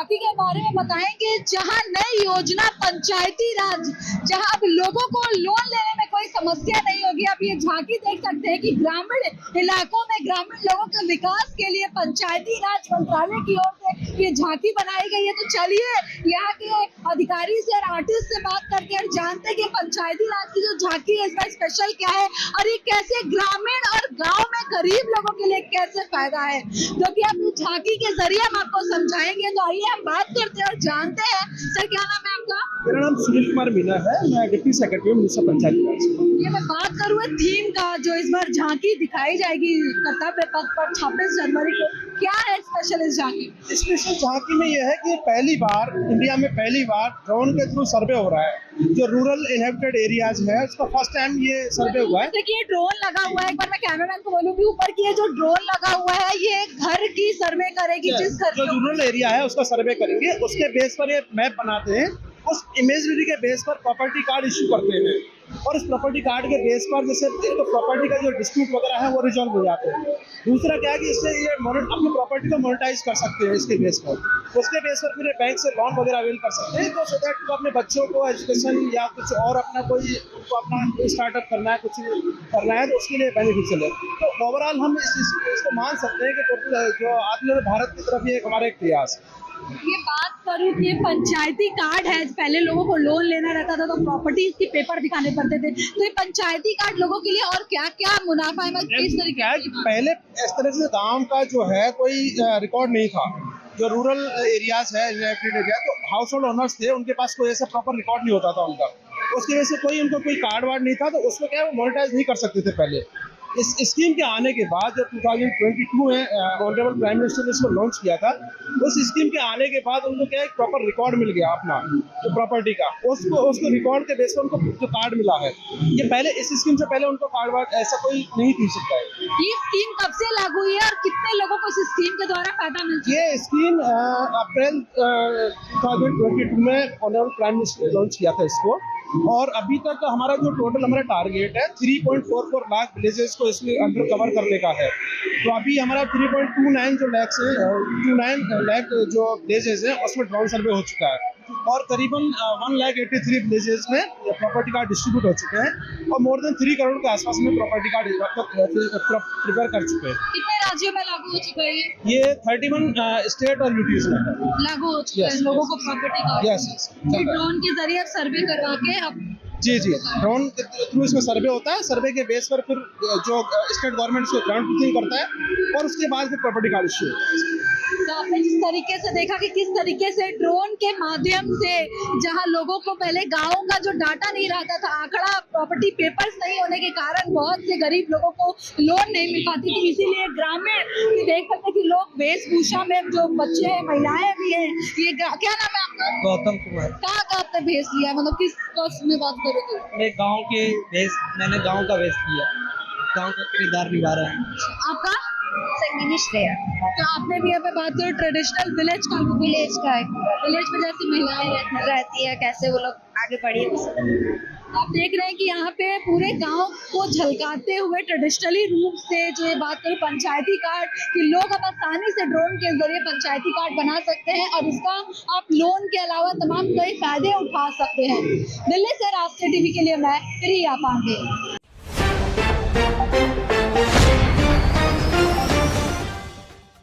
झांकी के बारे में बताएंगे, जहां नई योजना पंचायती राज, जहां अब लोगों को लोन लेने में कोई समस्या नहीं होगी। आप ये झांकी देख सकते हैं कि ग्रामीण इलाकों में ग्रामीण लोगों के विकास के लिए पंचायती राज मंत्रालय की ओर से ये झांकी बनाई गई है। तो चलिए यहाँ के अधिकारी से और आर्टिस्ट से बात करके और जानते हैं कि पंचायती राज की जो झांकी है इसका स्पेशल क्या है और ये कैसे ग्रामीण और गांव में गरीब लोगों के लिए कैसे फायदा है, जो कि आप इस झांकी के जरिए हम आपको समझाएंगे। तो आइए हम बात करते हैं और जानते हैं। सर, क्या नाम है आपका? मेरा नाम सुनील कुमार मीना है, मैं डिप्टी सेक्रेटरी हूँ म्युनिसिपल पंचायत राज। ये मैं बात करूँ थीम का, जो इस बार झांकी दिखाई जाएगी कर्तव्य पथ पर 26 जनवरी को, क्या है स्पेशल इस झांकी? स्पेशल झांकी में यह है कि पहली बार इंडिया में ड्रोन के थ्रू सर्वे हो रहा है। जो रूरल इनहेबिटेड एरियाज है उसका फर्स्ट टाइम ये सर्वे हुआ है। देखिए ड्रोन लगा हुआ है, एक बार मैं कैमरामैन को बोलूंगी ऊपर की, ये जो ड्रोन लगा हुआ है ये घर की सर्वे करेगी, जिस घर जो रूरल एरिया है उसका सर्वे करेंगे, उसके बेस पर ये मैप बनाते हैं, उस इमेजरी के बेस पर प्रॉपर्टी कार्ड इश्यू करते हैं और उस प्रॉपर्टी कार्ड के बेस पर जैसे तो प्रॉपर्टी का जो डिस्प्यूट वगैरह है वो रिजॉल्व हो जाते हैं। दूसरा क्या है कि इससे ये अपनी प्रॉपर्टी को मोनेटाइज कर सकते हैं इसके बेस पर, उसके बेस पर फिर बैंक से लोन वगैरह अवेल कर सकते हैं। तो सो दैट तो अपने बच्चों को एजुकेशन या कुछ और अपना कोई अपना स्टार्टअप करना है, कुछ करना है, तो उसके लिए बेनिफिशियल है। तो ओवरऑल हम इसको मान सकते हैं कि जो आत्मनिर्भर भारत की तरफ ये हमारा एक प्रयास है। ये बात करूँ कि पंचायती कार्ड है, पहले लोगों को लोन लेना रहता था तो प्रॉपर्टी के पेपर दिखाने पड़ते थे, तो ये पंचायती कार्ड लोगों के लिए और क्या क्या मुनाफा है? किस तरीके है कि पहले इस तरह से गांव का जो है कोई रिकॉर्ड नहीं था। जो रूरल एरियाज है तो हाउस होल्ड ओनर्स थे, उनके पास कोई ऐसा प्रॉपर रिकॉर्ड नहीं होता था उनका, उसकी वजह से उनको कोई कार्ड वार्ड नहीं था, तो उसमें क्या है वो मोनेटाइज नहीं कर सकते थे पहले। इस स्कीम के आने के बाद जब 2022 में ऑनरेबल प्राइम मिनिस्टर ने इसको लॉन्च किया था, उस स्कीम के आने के बाद उनको क्या है प्रॉपर रिकॉर्ड मिल गया अपना जो प्रॉपर्टी का, उसको रिकॉर्ड के बेस पर उनको जो कार्ड मिला है। ये पहले इस स्कीम से पहले उनको कार्ड वार्ड ऐसा कोई नहीं पी सकता है। ये स्कीम कब से लागू हुई है और कितने लोगों को इस स्कीम के द्वारा फायदा मिलता है? ये स्कीम अप्रैल 2022 में ऑनरेबल प्राइम मिनिस्टर ने लॉन्च किया था इसको, और अभी तक हमारा टारगेट है 3.44 लाख विलेजेस को इसमें अंडर कवर करने का है। तो अभी हमारा 3.29 जो लैक्स है 29 लाख जो विलेजेस है उसमें ड्रोन सर्वे हो चुका है, और करीबन 1,83,000 विलेजेस में प्रॉपर्टी कार्ड डिस्ट्रीब्यूट हो चुके हैं, और मोर देन 3 करोड़ के आसपास में प्रॉपर्टी कार्ड प्रिपेयर कर चुके हैं। कितने राज्यों में लागू हो चुका है ये 31 स्टेट और यूटीज में है, लागू हो चुका है लोगों को प्रॉपर्टी कार्ड? यस। ड्रोन के जरिए सर्वे करवा के अब जी ड्रोन के थ्रू इसमें सर्वे होता है, सर्वे के बेस पर फिर जो स्टेट गवर्नमेंट इसको ग्राउंड ट्रूथिंग करता है और उसके बाद फिर प्रॉपर्टी कार्ड इश्यू होता है। तो आपने जिस तरीके से देखा कि किस तरीके से ड्रोन के माध्यम से, जहां लोगों को पहले गाँव का जो डाटा नहीं रहता था, आंकड़ा प्रॉपर्टी पेपर्स नहीं होने के कारण बहुत से गरीब लोगों को लोन नहीं मिल पाती थी, इसीलिए ग्रामीण देख सकते कि लोग वेशभूषा में, जो बच्चे हैं महिलाएं भी हैं, ये क्या नाम है आपका? गौतम कुमार। कहाँ का आपने भेज लिया, मतलब किस कोर्स में बात करोगे? मैं मैंने गांव का वेस्ट किया, गांव का किरदार निभा रहा है। आपका? संगिनी श्रेया। तो आपने भी यहाँ पे बात करो ट्रेडिशनल विलेज का है, विलेज में जैसी महिलाएं रहती है, कैसे वो लोग आगे बढ़ी है। आप देख रहे हैं कि यहाँ पे पूरे गांव को झलकाते हुए ट्रेडिशनली रूप से, जो ये बात करें पंचायती कार्ड, कि लोग अब आसानी से ड्रोन के जरिए पंचायती कार्ड बना सकते हैं और इसका आप लोन के अलावा तमाम कई फायदे उठा सकते हैं। दिल्ली से राष्ट्रीय टीवी के लिए मैं प्रिया पांडे।